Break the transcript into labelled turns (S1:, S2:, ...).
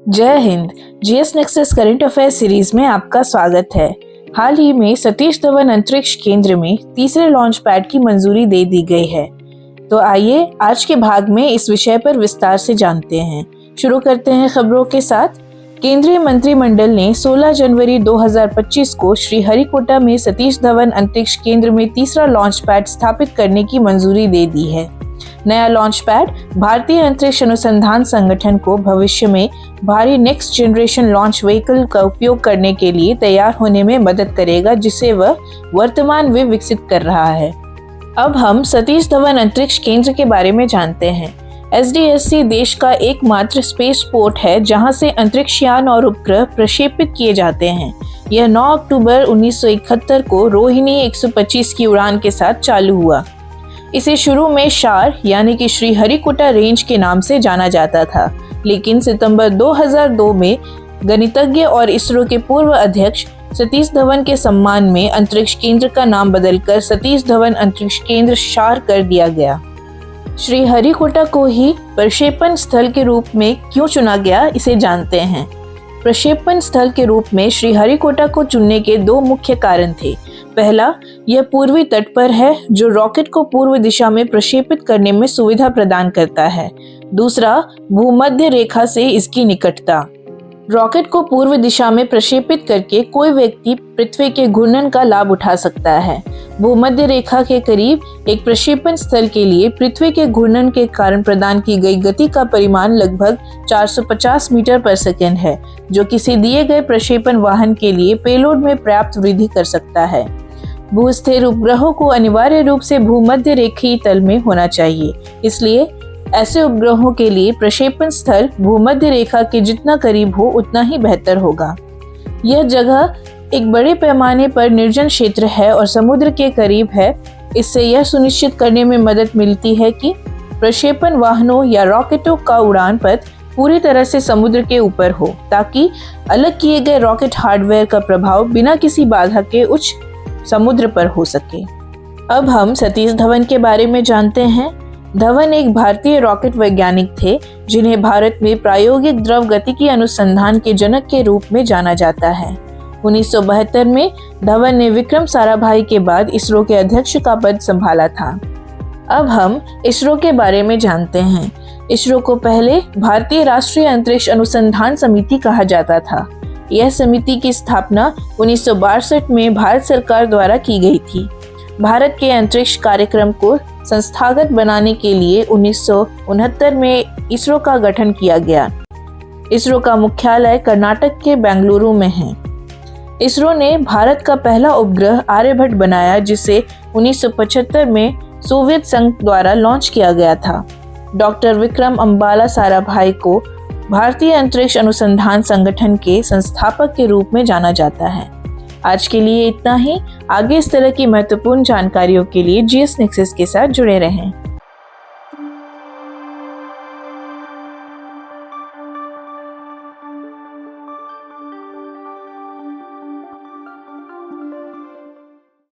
S1: जय Hind. GS nexus current affair series में आपका स्वागत है। हाल ही में सतीश धवन अंतरिक्ष केंद्र में तीसरे लॉन्च पैड की मंजूरी दे दी गई है। तो आइए आज के भाग में इस विषय पर विस्तार से जानते हैं। शुरू करते हैं खबरों के साथ। केंद्रीय मंत्रिमंडल ने 16 जनवरी 2025 को श्रीहरिकोटा में सतीश धवन अंतरिक्ष केंद्र में तीसरा लॉन्च पैड स्थापित करने की मंजूरी दे दी है। नया लॉन्च पैड भारतीय अंतरिक्ष अनुसंधान संगठन को भविष्य में भारी नेक्स्ट जनरेशन लॉन्च व्हीकल का उपयोग करने के लिए तैयार होने में मदद करेगा, जिसे वह वर्तमान में विकसित कर रहा है। अब हम सतीश धवन अंतरिक्ष केंद्र के बारे में जानते हैं। SDSC देश का एकमात्र स्पेस पोर्ट है जहां से अंतरिक्ष यान और उपग्रह प्रक्षेपित किए जाते हैं। यह 9 अक्टूबर 1971 को रोहिणी 125 की उड़ान के साथ चालू हुआ। इसे शुरू में शार यानी कि श्रीहरिकोटा रेंज के नाम से जाना जाता था, लेकिन सितंबर 2002 में गणितज्ञ और इसरो के पूर्व अध्यक्ष सतीश धवन के सम्मान में अंतरिक्ष केंद्र का नाम बदलकर सतीश धवन अंतरिक्ष केंद्र शार कर दिया गया। श्रीहरिकोटा को ही प्रक्षेपण स्थल के रूप में क्यों चुना गया, इसे जानते हैं। प्रक्षेपण स्थल के रूप में श्रीहरिकोटा को चुनने के 2 मुख्य कारण थे। पहला, यह पूर्वी तट पर है जो रॉकेट को पूर्व दिशा में प्रक्षेपित करने में सुविधा प्रदान करता है। दूसरा, भूमध्य रेखा से इसकी निकटता। रॉकेट को पूर्व दिशा में प्रक्षेपित करके कोई व्यक्ति पृथ्वी के घूर्णन का लाभ उठा सकता है। भूमध्य रेखा के करीब एक प्रक्षेपण स्थल के लिए पृथ्वी के घूर्णन के कारण प्रदान की गई गति का परिमाण लगभग 450 मीटर पर सेकेंड है, जो किसी दिए गए प्रक्षेपण वाहन के लिए पेलोड में पर्याप्त वृद्धि कर सकता है। भूस्थिर उपग्रहों को अनिवार्य रूप से भूमध्य रेखीय तल में होना चाहिए, इसलिए ऐसे उपग्रहों के लिए प्रक्षेपण स्थल भूमध्य रेखा के जितना करीब हो उतना ही बेहतर होगा। यह जगह एक बड़े पैमाने पर निर्जन क्षेत्र है और समुद्र के करीब है। इससे यह सुनिश्चित करने में मदद मिलती है कि प्रक्षेपण वाहनों या रॉकेटों का उड़ान पथ पूरी तरह से समुद्र के ऊपर हो, ताकि अलग किए गए रॉकेट हार्डवेयर का प्रभाव बिना किसी बाधा के उच्च समुद्र पर हो सके। अब हम सतीश धवन के बारे में जानते हैं। धवन एक भारतीय रॉकेट वैज्ञानिक थे जिन्हें भारत में प्रायोगिक द्रव गतिकी अनुसंधान के जनक के रूप में जाना जाता है। 1972 में धवन ने विक्रम साराभाई के बाद इसरो के अध्यक्ष का पद संभाला था। अब हम इसरो के बारे में जानते हैं। इसरो को पहले भारतीय राष्ट्रीय अंतरिक्ष अनुसंधान समिति कहा जाता था। यह समिति की स्थापना 1962 में भारत सरकार द्वारा की गई थी। भारत के अंतरिक्ष कार्यक्रम को संस्थागत बनाने के लिए 1969 में इसरो का गठन किया गया। इसरो का मुख्यालय कर्नाटक के बेंगलुरु में है। इसरो ने भारत का पहला उपग्रह आर्यभट्ट बनाया, जिसे 1975 में सोवियत संघ द्वारा लॉन्च किया गया था। डॉक्टर विक्रम अम्बाला साराभाई को भारतीय अंतरिक्ष अनुसंधान संगठन के संस्थापक के रूप में जाना जाता है। आज के लिए इतना ही। आगे इस तरह की महत्वपूर्ण जानकारियों के लिए जीएस नेक्सस के साथ जुड़े रहें।